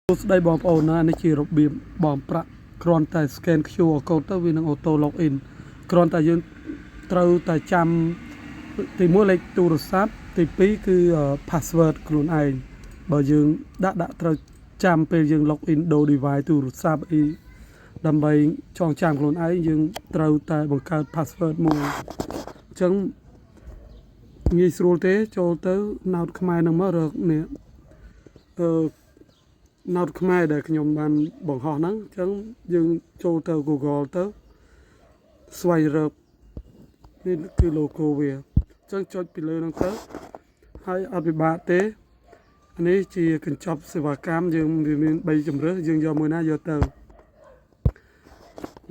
ស្ដីបងប្អូនណានេះជារបៀបបងប្រាក់គ្រាន់តែ scan QR code ទៅវានឹង auto login គ្រាន់តែយើងត្រូវតែចាំទី1លេខទូរស័ព្ទទី2គឺ password ខ្លួនឯងបើយើងដាក់ត្រូវចាំពេលយើង login ដូរ device ទូរស័ព្ទអីដើម្បីចងចាំខ្លួនឯងយើងត្រូវតែបង្កើត password មួយអញ្ចឹងងាយស្រួលទេចូលទៅណោតខ្មែរនឹងមករកនេះណោតខ្មែរដែលខ្ញុំបានបង្ហោះហ្នឹងអញ្ចឹងយើងចូលទៅ Google ទៅស្វែងរកនេះគឺ logo វាអញ្ចឹងចុចពីលើហ្នឹងទៅហើយអត់ពិបាកទេនេះជាកញ្ចប់សេវាកម្មយើងវាមាន3ជម្រើសយើងយកមួយណាយកទៅ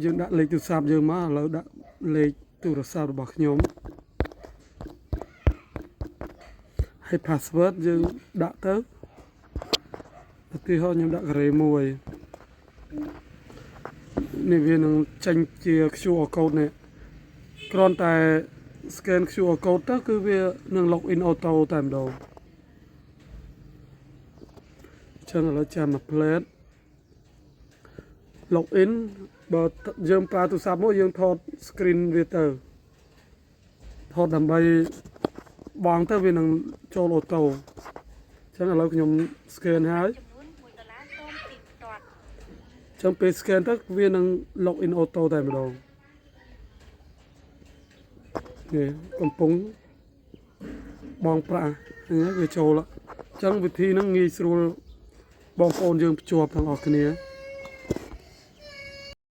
យើងដាក់លេខទូរស័ព្ទយើងមកឥឡូវដាក់លេខទូរស័ព្ទរបស់ខ្ញុំហើយ password យើងដាក់ទៅឧទាហរណ៍ខ្ញុំដាក់ការ៉េ1នេះវានឹងចេញជា QR code នេះគ្រាន់តែ scan QR code ទៅគឺវានឹង login auto តែម្ដងចឹងឥឡូវចាំមក plate login បើយើងប្រើទូរស័ព្ទមកយើងថត screen វាទៅថតដើម្បីបងទៅវានឹងចូល auto ចឹងឥឡូវខ្ញុំ scan ហើយចឹងពេល scan ទៅវានឹង login auto តែម្ដងនេះកំពុងបងប្រាក់វាចូលចឹងវិធីហ្នឹងងាយស្រួលបងប្អូនយើងភ្ជាប់ទាំងអស់គ្នា